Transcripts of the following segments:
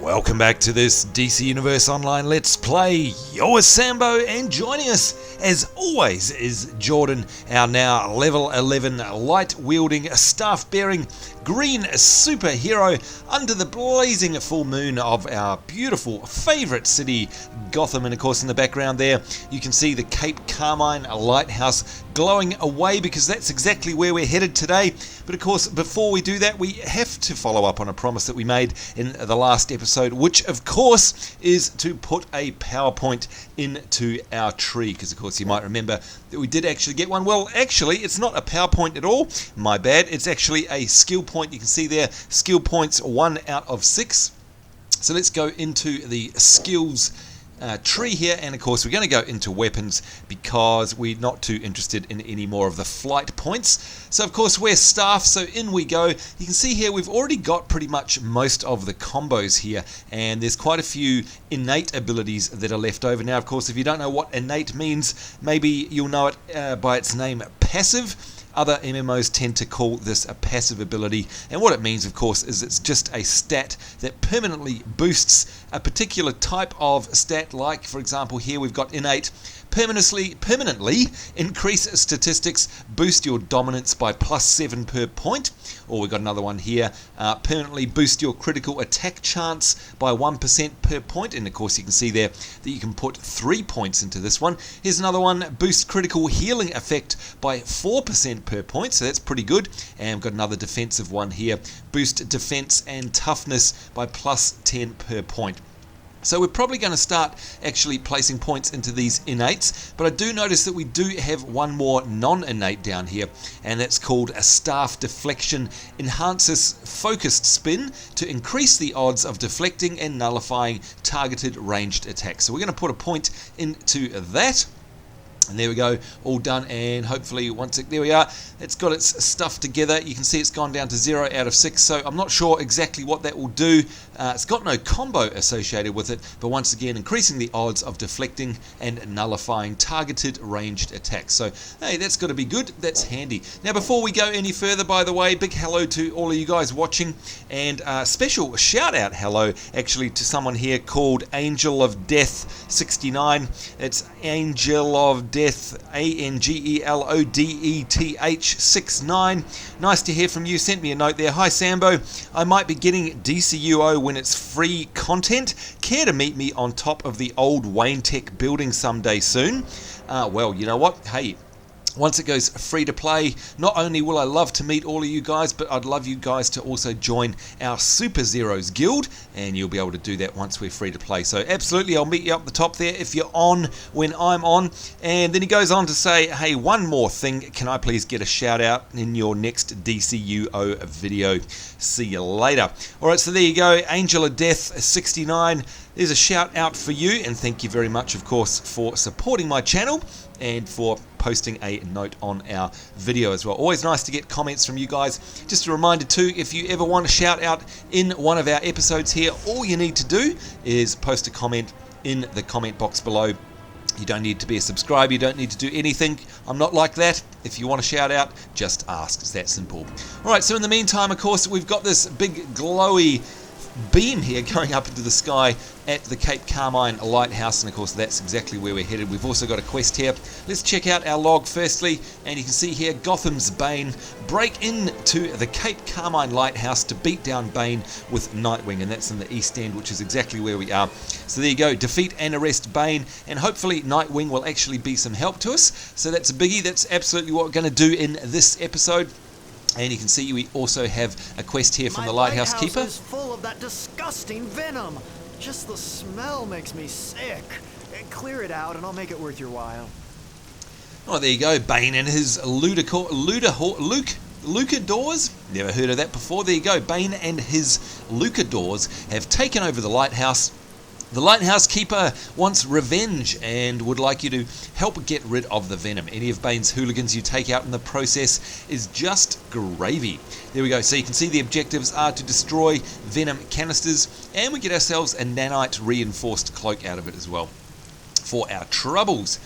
Welcome back to this DC Universe Online Let's Play. You're Sambo, and joining us, as always, is Jordan, our now level 11 light-wielding, staff-bearing green superhero under the blazing full moon of our beautiful favourite city, Gotham. And of course, in the background there, you can see the Cape Carmine Lighthouse glowing away, because that's exactly where we're headed today. But of course, before we do that, we have to follow up on a promise that we made in the last episode, which of course is to put a PowerPoint into our tree, because of course you might remember that we did actually get one. Well, actually, it's not a PowerPoint at all, my bad. It's actually a skill point. You can see there, skill points 1 out of 6. So let's go into the skills tree here, and of course we're going to go into weapons because we're not too interested in any more of the flight points. So of course we're staff, so in we go. You can see here we've already got pretty much most of the combos here, and there's quite a few innate abilities that are left over. Now of course, if you don't know what innate means, maybe you'll know it by its name, passive. Other MMOs tend to call this a passive ability, and what it means, of course, is it's just a stat that permanently boosts a particular type of stat. Like, for example, here we've got innate. Permanently increase statistics, boost your dominance by +7 per point. Or we've got another one here, permanently boost your critical attack chance by 1% per point. And of course you can see there that you can put 3 points into this one. Here's another one, boost critical healing effect by 4% per point, so that's pretty good. And we've got another defensive one here, boost defense and toughness by +10 per point. So we're probably going to start actually placing points into these innates, but I do notice that we do have one more non-innate down here, and that's called a staff deflection. Enhances focused spin to increase the odds of deflecting and nullifying targeted ranged attacks. So we're going to put a point into that. And there we go, all done, and hopefully there we are, it's got its stuff together. You can see it's gone down to 0 out of 6, so I'm not sure exactly what that will do. It's got no combo associated with it, but once again, increasing the odds of deflecting and nullifying targeted ranged attacks. So, hey, that's got to be good, that's handy. Now, before we go any further, by the way, big hello to all of you guys watching, and special shout out hello, actually, to someone here called Angel of Death 69. It's Angel of Death, ANGELODETH 69. Nice to hear from you. Sent me a note there. Hi Sambo, I might be getting DCUO when it's free content. Care to meet me on top of the old Wayne Tech building someday soon? Well, you know what? Hey, once it goes free to play, not only will I love to meet all of you guys, but I'd love you guys to also join our Super Zeros Guild, and you'll be able to do that once we're free to play. So absolutely, I'll meet you up the top there if you're on when I'm on. And then he goes on to say, hey, one more thing, can I please get a shout out in your next DCUO video? See you later. Alright, so there you go, Angel of Death 69. There's a shout out for you, and thank you very much, of course, for supporting my channel and for posting a note on our video as well. Always nice to get comments from you guys. Just a reminder too, if you ever want a shout out in one of our episodes here, all you need to do is post a comment in the comment box below. You don't need to be a subscriber, you don't need to do anything. I'm not like that. If you want a shout out, just ask. It's that simple. Alright, so in the meantime, of course, we've got this big glowy beam here going up into the sky at the Cape Carmine Lighthouse, and of course that's exactly where we're headed. We've also got a quest here. Let's check out our log firstly, and you can see here Gotham's Bane break into the Cape Carmine Lighthouse to beat down Bane with Nightwing, and that's in the East End, which is exactly where we are. So there you go, defeat and arrest Bane, and hopefully Nightwing will actually be some help to us. So that's a biggie. That's absolutely what we're going to do in this episode. And you can see we also have a quest here from the lighthouse keeper. My lighthouse is full of that disgusting venom. Just the smell makes me sick. Clear it out and I'll make it worth your while. Oh, there you go, Bane and his Lucadors. Never heard of that before. There you go, Bane and his Lucadors have taken over the lighthouse. The lighthouse keeper wants revenge and would like you to help get rid of the Venom. Any of Bane's hooligans you take out in the process is just gravy. There we go. So you can see the objectives are to destroy Venom canisters, and we get ourselves a nanite reinforced cloak out of it as well for our troubles.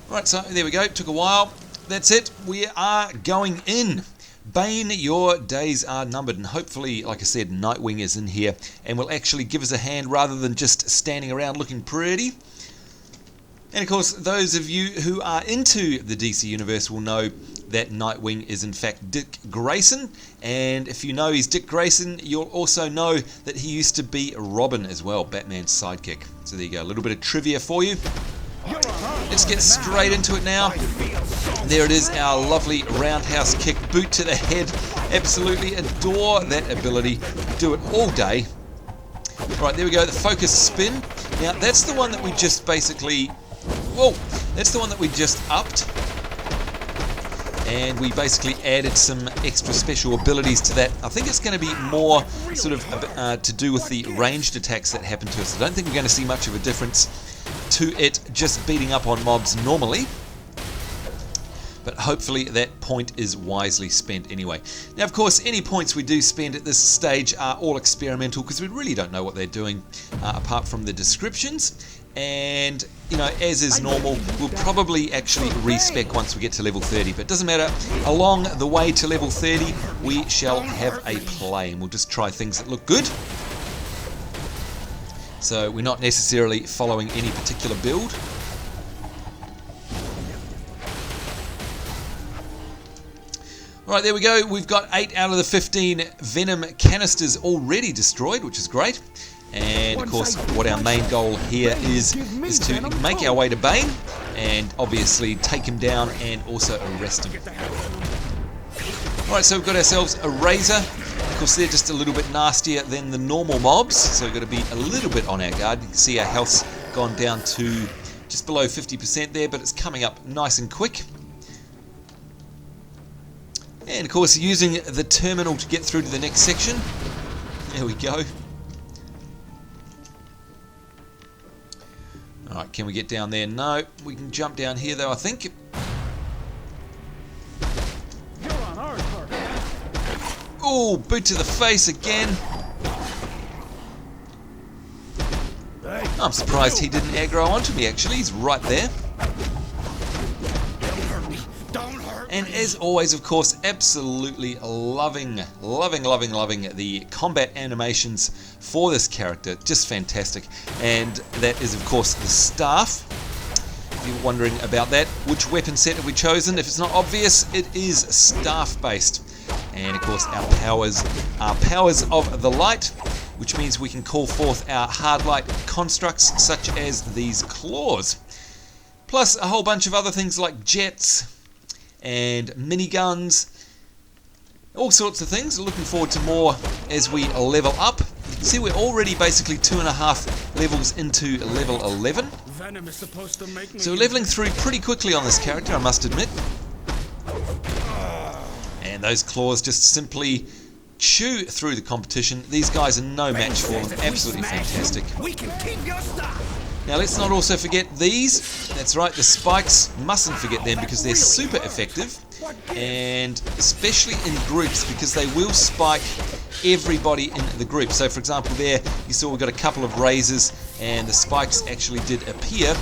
Right, so there we go. Took a while. That's it. We are going in. Bane, your days are numbered, and hopefully, like I said, Nightwing is in here and will actually give us a hand rather than just standing around looking pretty. And of course, those of you who are into the DC Universe will know that Nightwing is in fact Dick Grayson, and if you know he's Dick Grayson, you'll also know that he used to be Robin as well, Batman's sidekick. So there you go, a little bit of trivia for you. Let's get straight into it now. There it is, our lovely roundhouse kick, boot to the head. Absolutely adore that ability. Do it all day. Right, there we go, the focus spin. Now, that's the one that we just basically... Whoa! That's the one that we just upped. And we basically added some extra special abilities to that. I think it's going to be more sort of to do with the ranged attacks that happen to us. I don't think we're going to see much of a difference to it just beating up on mobs normally. But hopefully that point is wisely spent anyway. Now, of course, any points we do spend at this stage are all experimental because we really don't know what they're doing apart from the descriptions. And, you know, as is normal, we'll probably actually respec once we get to level 30. But it doesn't matter. Along the way to level 30, we shall have a play. And we'll just try things that look good. So we're not necessarily following any particular build. Alright, there we go. We've got 8 out of the 15 Venom canisters already destroyed, which is great. And of course, what our main goal here is to make our way to Bane and obviously take him down and also arrest him. Alright, so we've got ourselves a Razor. Of course, they're just a little bit nastier than the normal mobs, so we've got to be a little bit on our guard. You can see our health's gone down to just below 50% there, but it's coming up nice and quick. And of course, using the terminal to get through to the next section. There we go. Alright, can we get down there? No, we can jump down here though, I think. Oh, boot to the face again. I'm surprised he didn't aggro onto me actually, he's right there. And as always, of course, absolutely loving the combat animations for this character. Just fantastic. And that is, of course, the staff. If you're wondering about that, which weapon set have we chosen? If it's not obvious, it is staff-based. And, of course, our powers are powers of the light, which means we can call forth our hard light constructs, such as these claws. Plus a whole bunch of other things like jets and miniguns, all sorts of things. Looking forward to more as we level up. You can see we're already basically 2.5 levels into level 11. Venom is supposed to make me... So we're leveling through pretty quickly on this character, I must admit. And those claws just simply chew through the competition. These guys are no match for them. Absolutely fantastic. We can keep your stuff. Now let's not also forget these. That's right, the spikes. Mustn't forget them because they're super effective. And especially in groups because they will spike everybody in the group. So for example there, you saw we got a couple of razors and the spikes actually did appear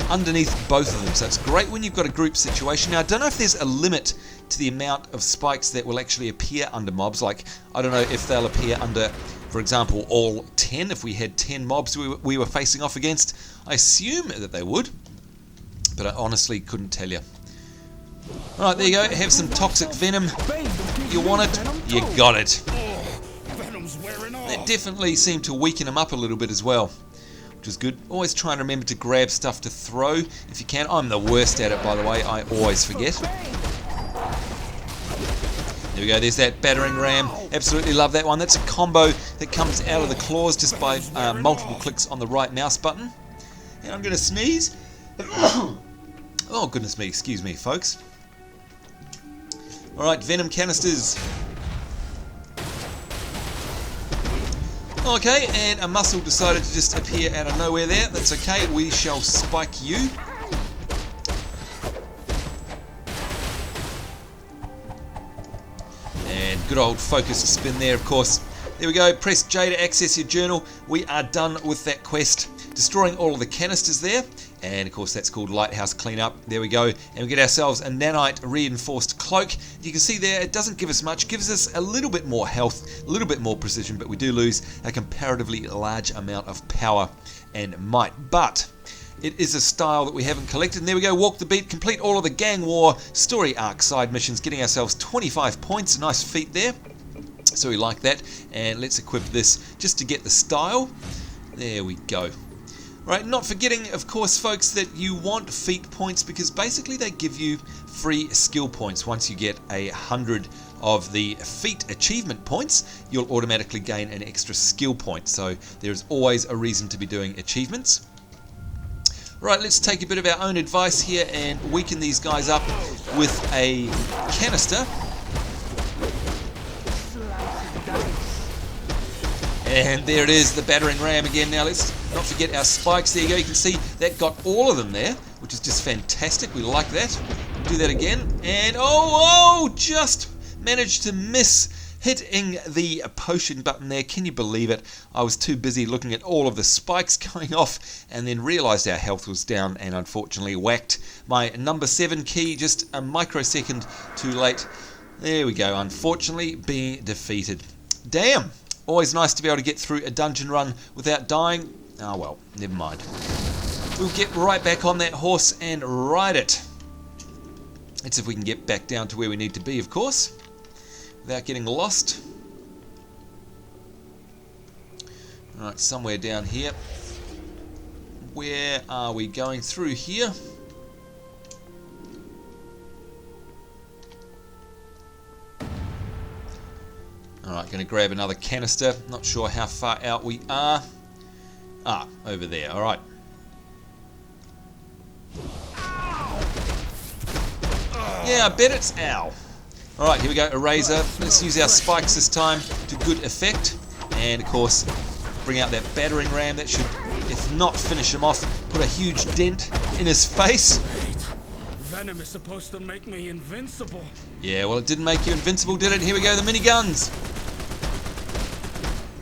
underneath both of them. So it's great when you've got a group situation. Now I don't know if there's a limit to the amount of spikes that will actually appear under mobs. Like, I don't know if they'll appear under, for example, all 10, if we had 10 mobs we were facing off against. I assume that they would, but I honestly couldn't tell you. Alright, there you go, have some toxic venom. You want it? You got it. That definitely seemed to weaken him up a little bit as well, which is good. Always try and remember to grab stuff to throw if you can. I'm the worst at it, by the way, I always forget. There we go, there's that battering ram. Absolutely love that one. That's a combo that comes out of the claws just by multiple clicks on the right mouse button. And I'm going to sneeze. Oh, goodness me, excuse me, folks. Alright, Venom canisters. Okay, and a muscle decided to just appear out of nowhere there. That's okay, we shall spike you. Good old focus spin there, of course. There we go. Press J to access your journal. We are done with that quest. Destroying all of the canisters there. And of course that's called Lighthouse Cleanup. There we go. And we get ourselves a nanite reinforced cloak. You can see there it doesn't give us much. It gives us a little bit more health, a little bit more precision, but we do lose a comparatively large amount of power and might. But it is a style that we haven't collected. And there we go. Walk the beat. Complete all of the Gang War story arc side missions. Getting ourselves 25 points. Nice feat there. So we like that. And let's equip this just to get the style. There we go. Right, not forgetting, of course, folks, that you want feat points because basically they give you free skill points. Once you get 100 of the feat achievement points, you'll automatically gain an extra skill point. So there's always a reason to be doing achievements. Right, let's take a bit of our own advice here and weaken these guys up with a canister. And there it is, the battering ram again. Now let's not forget our spikes. There you go. You can see that got all of them there, which is just fantastic. We like that. Do that again. And oh, just managed to miss hitting the potion button there. Can you believe it? I was too busy looking at all of the spikes going off and then realized our health was down and unfortunately whacked my number 7 key just a microsecond too late. There we go. Unfortunately being defeated. Damn. Always nice to be able to get through a dungeon run without dying. Oh well, never mind. We'll get right back on that horse and ride it. Let's see if we can get back down to where we need to be, of course, without getting lost. Alright, somewhere down here. Where are we going through here? Alright, going to grab another canister. Not sure how far out we are. Ah, over there. Alright. Yeah, I bet it's ow. Alright, here we go. Eraser. Let's use our spikes this time to good effect. And, of course, bring out that battering ram. That should, if not finish him off, put a huge dent in his face. Venom is supposed to make me invincible. Yeah, well, it didn't make you invincible, did it? Here we go, the miniguns.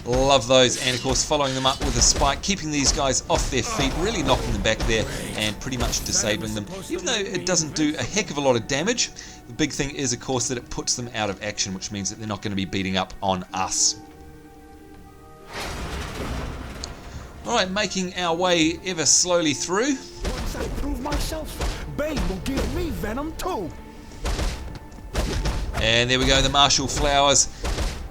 Love those, and of course following them up with a spike, keeping these guys off their feet, really knocking them back there and pretty much disabling them. Even though it doesn't do a heck of a lot of damage, the big thing is of course that it puts them out of action, which means that they're not going to be beating up on us. Alright, making our way ever slowly through. Once I prove myself, Bane will give me Venom too. And there we go, the martial flowers.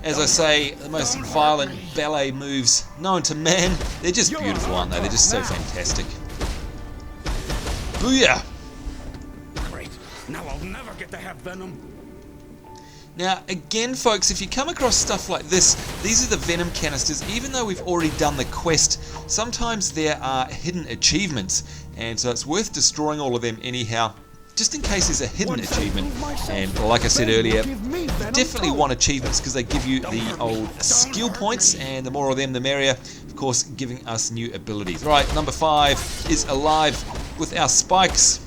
As I say, the most violent ballet moves known to man. They're just beautiful, aren't they? They're just so fantastic. Booyah! Great. Now I'll never get to have Venom. Now, again, folks, if you come across stuff like this, these are the Venom canisters. Even though we've already done the quest, sometimes there are hidden achievements. And so it's worth destroying all of them anyhow, just in case there's a hidden achievement. And like I said earlier, definitely want achievements because they give you the old skill points, and the more of them the merrier, of course giving us new abilities. Right, number 5 is alive with our spikes.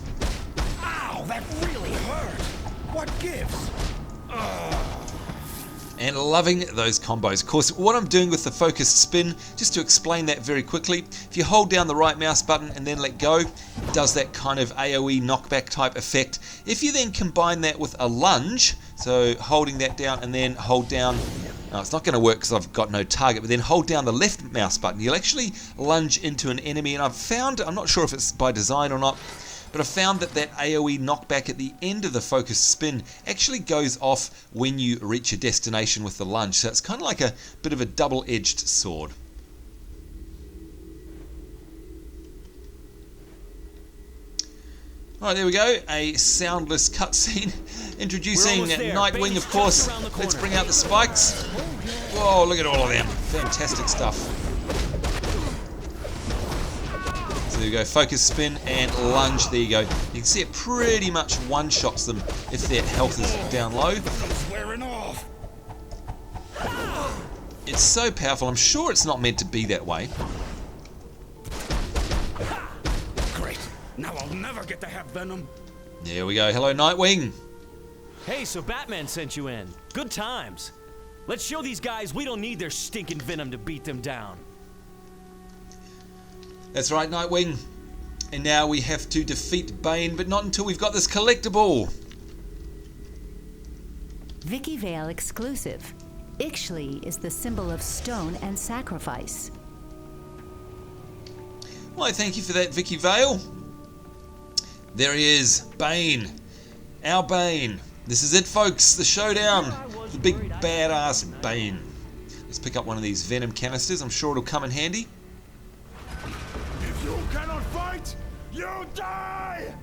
Ow, that really hurt. What gives? And loving those combos. Of course, what I'm doing with the focused spin, just to explain that very quickly, if you hold down the right mouse button and then let go, it does that kind of AoE knockback type effect. If you then combine that with a lunge, so holding that down and then hold down, now it's not going to work because I've got no target, but then hold down the left mouse button, you'll actually lunge into an enemy. And I've found, I'm not sure if it's by design or not, but I found that AoE knockback at the end of the focused spin actually goes off when you reach a destination with the lunge. So it's kind of like a bit of a double-edged sword. Alright, there we go. A soundless cutscene introducing Nightwing, of course. Let's bring out the spikes. Whoa, look at all of them. Fantastic stuff. So there you go, focus spin and lunge, there you go. You can see it pretty much one-shots them if their health is down low. It's so powerful, I'm sure it's not meant to be that way. Great, now I'll never get to have Venom. There we go, hello Nightwing. Hey, so Batman sent you in. Good times. Let's show these guys we don't need their stinking venom to beat them down. That's right, Nightwing. And now we have to defeat Bane, but not until we've got this collectible. Vicky Vale exclusive. Ixchli is the symbol of stone and sacrifice. Why, thank you for that, Vicky Vale. There he is, Bane. Our Bane. This is it, folks, the showdown. The big badass Bane. Let's pick up one of these Venom canisters. I'm sure it'll come in handy. If you cannot fight, you die!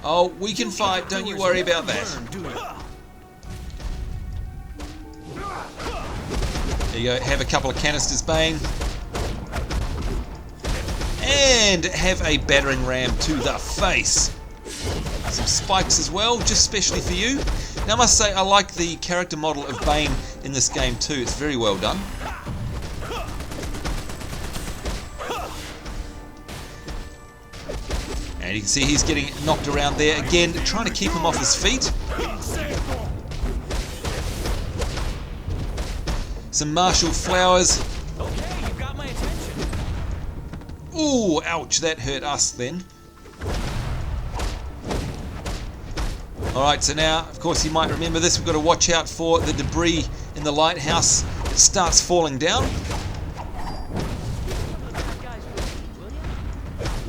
Oh, we can fight, don't you worry about that. There you go, have a couple of canisters, Bane. And have a battering ram to the face. Some spikes as well, just specially for you. Now I must say, I like the character model of Bane in this game too. It's very well done. And you can see he's getting knocked around there again, trying to keep him off his feet. Some martial flowers. Okay, you got my attention. Ooh, ouch, that hurt us then. Alright, so now, of course, you might remember this. We've got to watch out for the debris in the lighthouse. It starts falling down.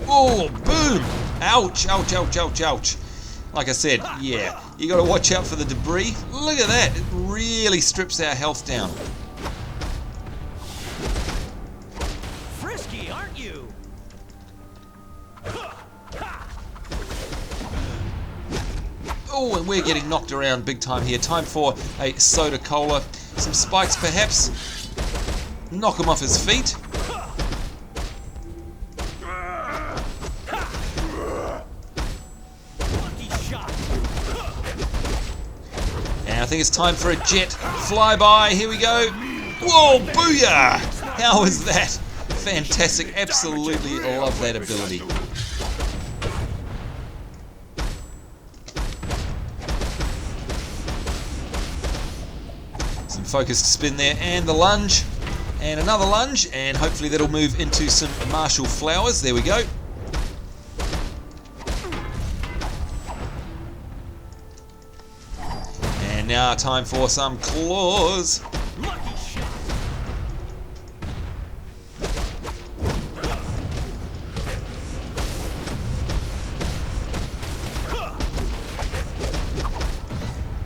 Oh, boom! Ouch, ouch, ouch, ouch, ouch. Like I said, yeah, you got to watch out for the debris. Look at that. It really strips our health down. Frisky, aren't you? Oh, and we're getting knocked around big time here. Time for a soda cola. Some spikes, perhaps. Knock him off his feet. And I think it's time for a jet flyby. Here we go. Whoa, booyah! How is that? Fantastic. Absolutely love that ability. Some focused spin there, and the lunge. And another lunge, and hopefully that'll move into some martial flowers. There we go. And now time for some claws. Lucky shot.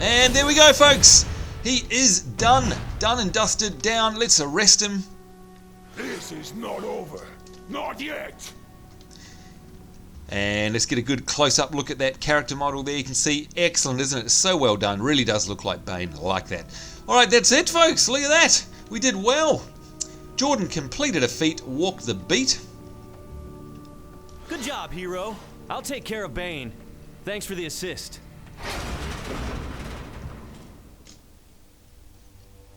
And there we go, folks. He is done. Done and dusted. Down. Let's arrest him. This is not over. Not yet. And let's get a good close-up look at that character model there. You can see, excellent, isn't it? So well done. Really does look like Bane. I like that. Alright, that's it, folks. Look at that. We did well. Jordan completed a feat, walked the beat. Good job, hero. I'll take care of Bane. Thanks for the assist.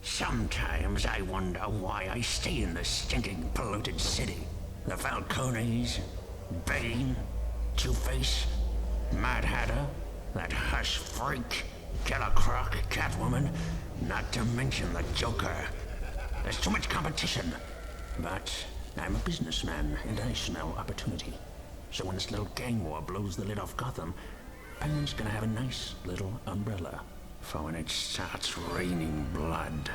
Sometimes I wonder why I stay in this stinking polluted city. The Falcones, Bane, Two-Face, Mad Hatter, that hush freak, Killer Croc, Catwoman, not to mention the Joker. There's too much competition. But I'm a businessman and I smell opportunity. So when this little gang war blows the lid off Gotham, Penguin's gonna have a nice little umbrella for when it starts raining blood.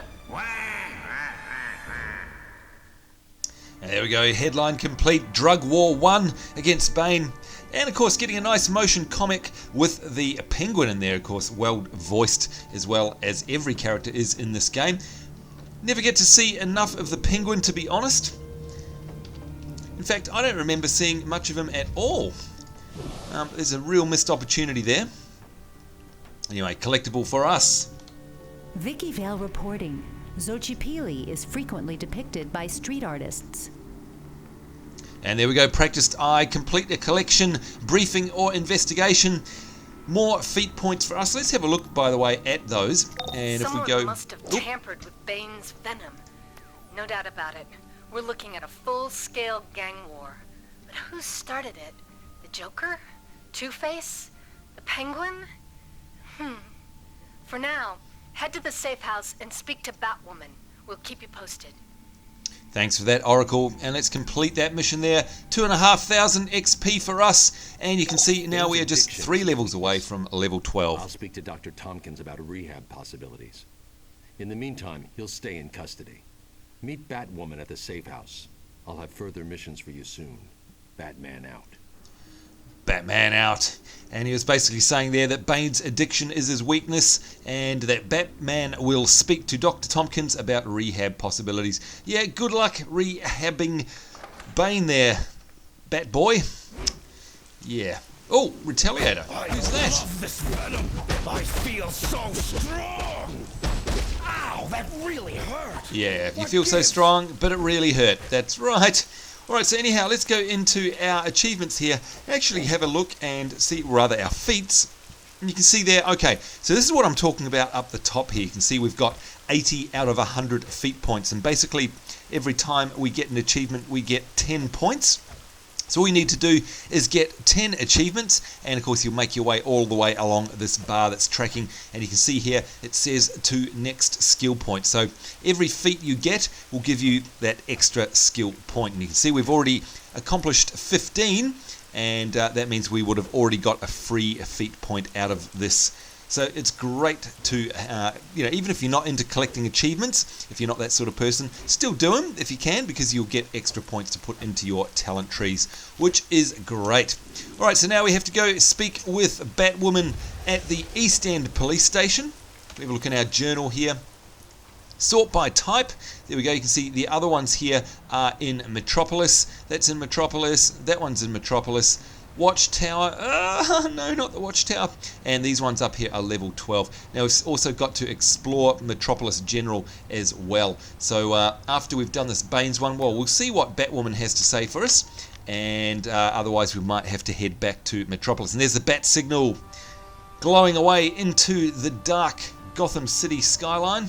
And there we go, headline complete, Drug War 1 against Bane. And of course getting a nice motion comic with the Penguin in there, of course, well voiced as well as every character is in this game. Never get to see enough of the Penguin, to be honest. In fact, I don't remember seeing much of him at all. There's a real missed opportunity there. Anyway, collectible for us. Vicky Vale reporting. Xochipilli is frequently depicted by street artists. And there we go, practiced eye, complete a collection, briefing or investigation. More feat points for us. Let's have a look, by the way, at those. And Someone if we go... must have tampered with Bane's venom. No doubt about it. We're looking at a full-scale gang war. But who started it? The Joker? Two-Face? The Penguin? For now, Head to the safe house and speak to Batwoman. We'll keep you posted. Thanks for that, Oracle. And let's complete that mission there. 2,500 XP for us. And you can see now we are just 3 levels away from level 12. I'll speak to Dr. Tompkins about rehab possibilities. In the meantime, he'll stay in custody. Meet Batwoman at the safe house. I'll have further missions for you soon. Batman out. Batman out. And he was basically saying there that Bane's addiction is his weakness and that Batman will speak to Dr. Tompkins about rehab possibilities. Yeah, good luck rehabbing Bane there, Bat Boy. Yeah. Oh, Retaliator. Who's that? I love this Venom. I feel so strong. Ow, that really hurt. Yeah, you feel so strong, but it really hurt. That's right. Alright, so anyhow, let's go into our achievements here. Actually have a look and see, rather, our feats. And you can see there, okay, so this is what I'm talking about up the top here. You can see we've got 80 out of 100 feat points. And basically, every time we get an achievement, we get 10 points. So all you need to do is get 10 achievements, and of course you'll make your way all the way along this bar that's tracking, and you can see here it says to next skill point. So every feat you get will give you that extra skill point, and you can see we've already accomplished 15, and that means we would have already got a free feat point out of this. So it's great to, even if you're not into collecting achievements, if you're not that sort of person, still do them if you can, because you'll get extra points to put into your talent trees, which is great. Alright, so now we have to go speak with Batwoman at the East End Police Station. We have a look in our journal here. Sort by type. There we go. You can see the other ones here are in Metropolis. That's in Metropolis. That one's in Metropolis. Watchtower, no, not the Watchtower, and these ones up here are level 12. Now we've also got to explore Metropolis General as well. So after we've done this Bane's one, well, we'll see what Batwoman has to say for us, and otherwise we might have to head back to Metropolis. And there's the bat signal glowing away into the dark Gotham City skyline.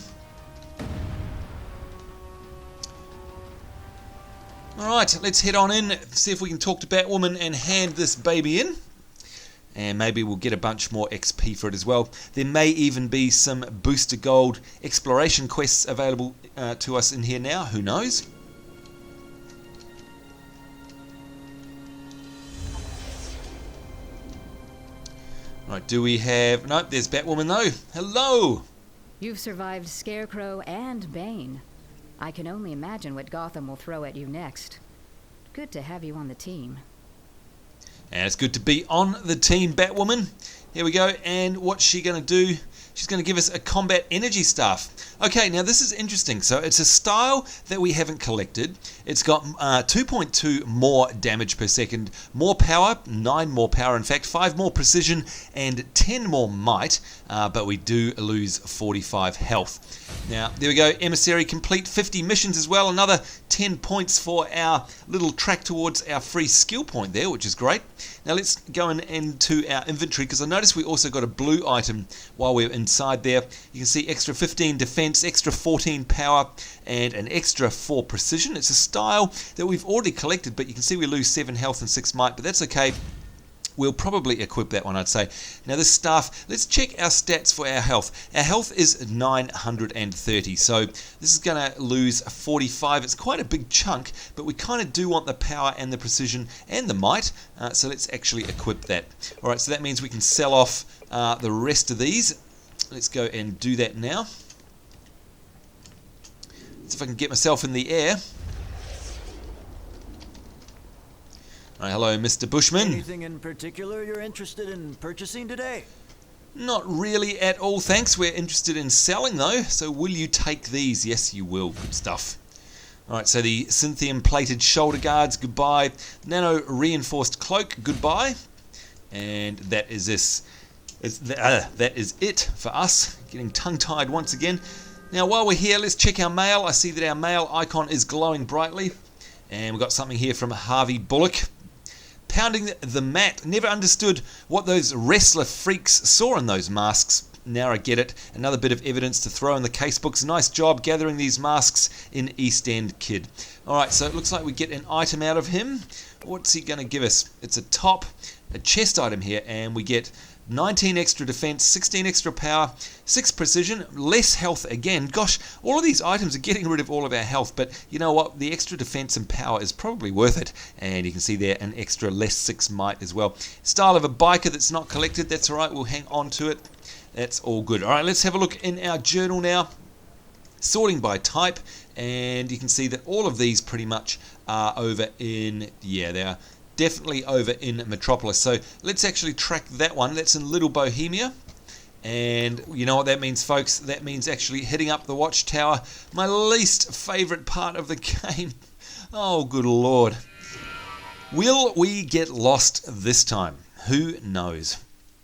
Alright, let's head on in, see if we can talk to Batwoman and hand this baby in. And maybe we'll get a bunch more XP for it as well. There may even be some Booster Gold exploration quests available to us in here now, who knows? Right, do we have... Nope, there's Batwoman though. Hello! You've survived Scarecrow and Bane. I can only imagine what Gotham will throw at you next. Good to have you on the team. And it's good to be on the team, Batwoman. Here we go, and what's she going to do? She's going to give us a combat energy staff. Okay, now this is interesting. So it's a style that we haven't collected. It's got 2.2 more damage per second, more power, 9 more power in fact, 5 more precision, and 10 more might, but we do lose 45 health. Now, there we go, Emissary complete 50 missions as well, another 10 points for our little track towards our free skill point there, which is great. Now let's go into our inventory, because I noticed we also got a blue item while we're inside there. You can see extra 15 defense, extra 14 power, and an extra 4 precision. It's a style that we've already collected, but you can see we lose 7 health and 6 might, but that's okay. We'll probably equip that one, I'd say. Now this staff, let's check our stats for our health. Our health is 930, so this is going to lose 45. It's quite a big chunk, but we kind of do want the power and the precision and the might, so let's actually equip that. Alright, so that means we can sell off the rest of these. Let's go and do that now. Let's see if I can get myself in the air. Right, hello, Mr. Bushman. Anything in particular you're interested in purchasing today? Not really at all, thanks. We're interested in selling, though. So will you take these? Yes, you will. Good stuff. Alright, so the Synthium plated shoulder guards, goodbye. Nano reinforced cloak, goodbye. And that is this. That is it for us. Getting tongue-tied once again. Now, while we're here, let's check our mail. I see that our mail icon is glowing brightly. And we've got something here from Harvey Bullock. Pounding the mat. Never understood what those wrestler freaks saw in those masks. Now I get it. Another bit of evidence to throw in the casebooks. Nice job gathering these masks in East End, kid. Alright, so it looks like we get an item out of him. What's he going to give us? It's a top, a chest item here, and we get 19 extra defense, 16 extra power, 6 precision, less health again. Gosh, all of these items are getting rid of all of our health, but you know what? The extra defense and power is probably worth it. And you can see there an extra less 6 might as well. Style of a biker that's not collected, that's alright, we'll hang on to it. That's all good. Alright, let's have a look in our journal now. Sorting by type, and you can see that all of these pretty much are over in, yeah, they are definitely over in Metropolis. So let's actually track that one. That's in Little Bohemia. And you know what that means, folks? That means actually hitting up the watchtower. My least favourite part of the game. Oh, good lord. Will we get lost this time? Who knows?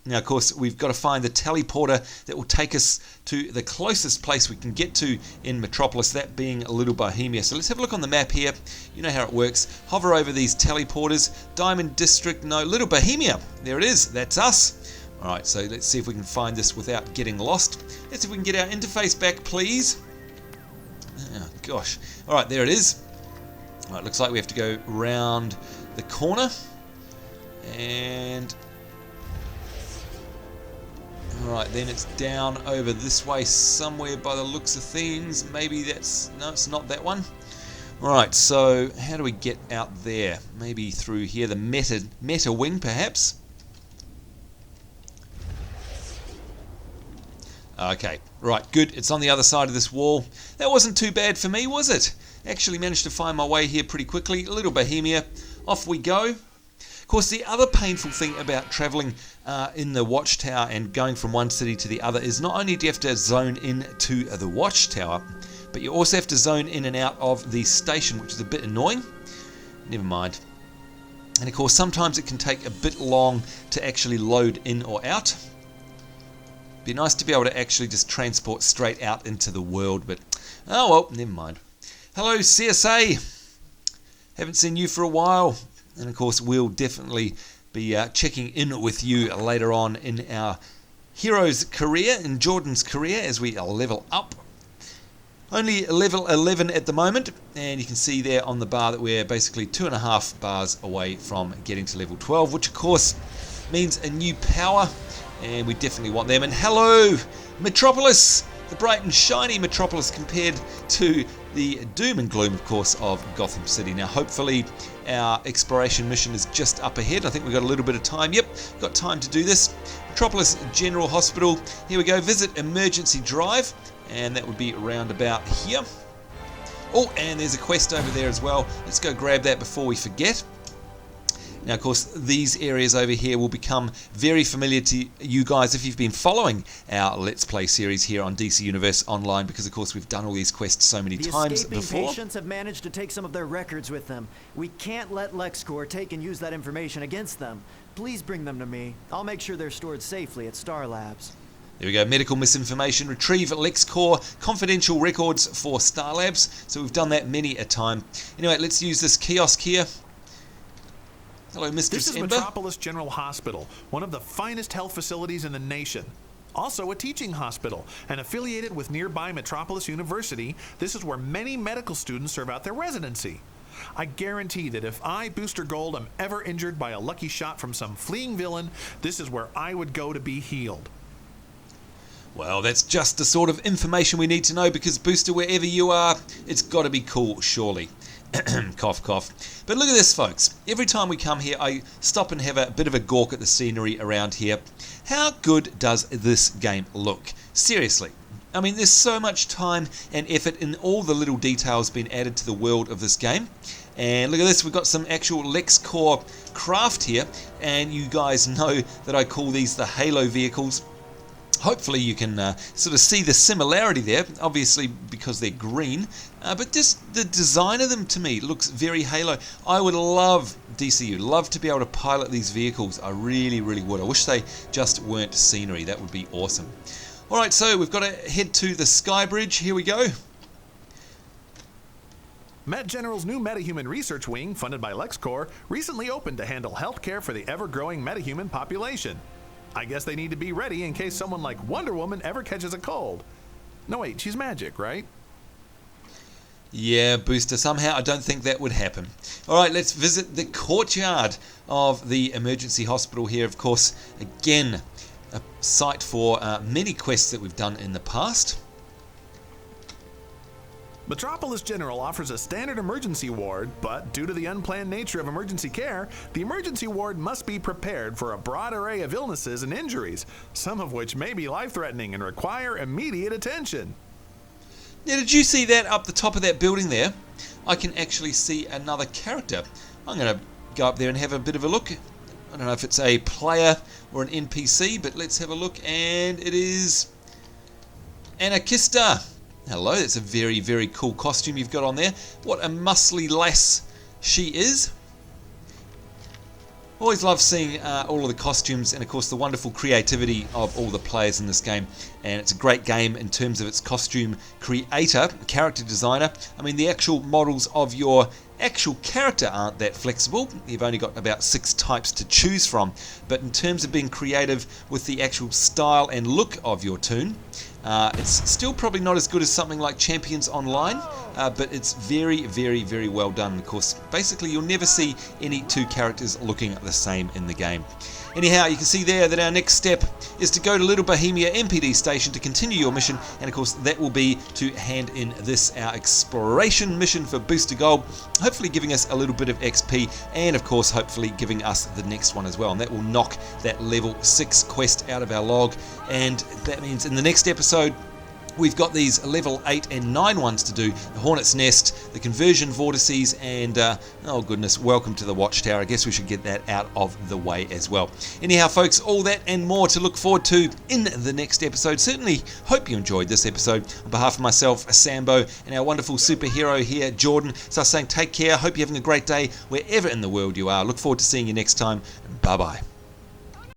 Now, of course, we've got to find the teleporter that will take us to the closest place we can get to in Metropolis, that being Little Bohemia. So let's have a look on the map here. You know how it works. Hover over these teleporters. Diamond District, no, Little Bohemia. There it is. That's us. All right, so let's see if we can find this without getting lost. Let's see if we can get our interface back, please. Oh, gosh. All right, there it is. All right, looks like we have to go round the corner. And alright, then it's down over this way somewhere by the looks of things. Maybe that's, no, it's not that one. Alright, so how do we get out there? Maybe through here, the Meta Wing perhaps? Okay, right, good. It's on the other side of this wall. That wasn't too bad for me, was it? Actually managed to find my way here pretty quickly. Little Bohemia, off we go. Of course, the other painful thing about travelling in the watchtower and going from one city to the other is not only do you have to zone in to the watchtower, but you also have to zone in and out of the station, which is a bit annoying. Never mind. And of course, sometimes it can take a bit long to actually load in or out. Be nice to be able to actually just transport straight out into the world, but oh well, never mind. Hello, CSA. Haven't seen you for a while. And of course, we'll definitely be checking in with you later on in our hero's career, in Jordan's career, as we level up. Only level 11 at the moment, and you can see there on the bar that we're basically 2.5 bars away from getting to level 12, which of course means a new power, and we definitely want them. And hello, Metropolis! The bright and shiny Metropolis compared to the doom and gloom, of course, of Gotham City. Now, hopefully, our exploration mission is just up ahead. I think we've got a little bit of time. Yep, got time to do this. Metropolis General Hospital. Here we go. Visit Emergency Drive, and that would be around about here. Oh, and there's a quest over there as well. Let's go grab that before we forget. Now, of course, these areas over here will become very familiar to you guys if you've been following our Let's Play series here on DC Universe Online, because, of course, we've done all these quests so many times before. The escaping patients have managed to take some of their records with them. We can't let LexCorp take and use that information against them. Please bring them to me. I'll make sure they're stored safely at Star Labs. There we go, medical misinformation, retrieve LexCorp confidential records for Star Labs. So we've done that many a time. Anyway, let's use this kiosk here. Hello, Mistress This is Ember. Metropolis General Hospital, one of the finest health facilities in the nation. Also a teaching hospital, and affiliated with nearby Metropolis University, this is where many medical students serve out their residency. I guarantee that if I, Booster Gold, am ever injured by a lucky shot from some fleeing villain, this is where I would go to be healed. Well, that's just the sort of information we need to know, because Booster, wherever you are, it's got to be cool, surely. Cough, cough. But look at this, folks. Every time we come here, I stop and have a bit of a gawk at the scenery around here. How good does this game look? Seriously. I mean, there's so much time and effort in all the little details being added to the world of this game. And look at this, we've got some actual LexCorp craft here, and you guys know that I call these the Halo vehicles. Hopefully you can sort of see the similarity there, obviously because they're green, but just the design of them to me looks very Halo. I would love, DCU, love to be able to pilot these vehicles. I really, really would. I wish they just weren't scenery. That would be awesome. Alright, so we've got to head to the Sky Bridge. Here we go. Met General's new Metahuman Research Wing, funded by LexCorp, recently opened to handle healthcare for the ever-growing metahuman population. I guess they need to be ready in case someone like Wonder Woman ever catches a cold. No, wait, she's magic, right? Yeah, Booster, somehow I don't think that would happen. Alright, let's visit the courtyard of the emergency hospital here, of course. Again, a site for many quests that we've done in the past. Metropolis General offers a standard emergency ward, but due to the unplanned nature of emergency care, the emergency ward must be prepared for a broad array of illnesses and injuries, some of which may be life-threatening and require immediate attention. Now, did you see that up the top of that building there? I can actually see another character. I'm going to go up there and have a bit of a look. I don't know if it's a player or an NPC, but let's have a look, and it is Anarchista. Hello, that's a very, very cool costume you've got on there. What a muscly lass she is. Always love seeing all of the costumes and, of course, the wonderful creativity of all the players in this game. And it's a great game in terms of its costume creator, character designer. I mean, the actual models of your actual character aren't that flexible. You've only got about 6 types to choose from. But in terms of being creative with the actual style and look of your toon, it's still probably not as good as something like Champions Online, but it's very, very, very well done. Of course, basically you'll never see any 2 characters looking the same in the game. Anyhow, you can see there that our next step is to go to Little Bohemia MPD station to continue your mission, and of course that will be to hand in this, our exploration mission for Booster Gold, hopefully giving us a little bit of XP, and of course hopefully giving us the next one as well, and that will knock that level 6 quest out of our log. And that means in the next episode we've got these level 8 and 9 ones to do: the Hornet's Nest, the Conversion Vortices, and oh goodness, Welcome to the Watchtower. I guess we should get that out of the way as well. Anyhow, folks, all that and more to look forward to in the next episode. Certainly hope you enjoyed this episode. On behalf of myself, Sambo, and our wonderful superhero here, Jordan, so I was saying take care. Hope you're having a great day wherever in the world you are. Look forward to seeing you next time. Bye bye.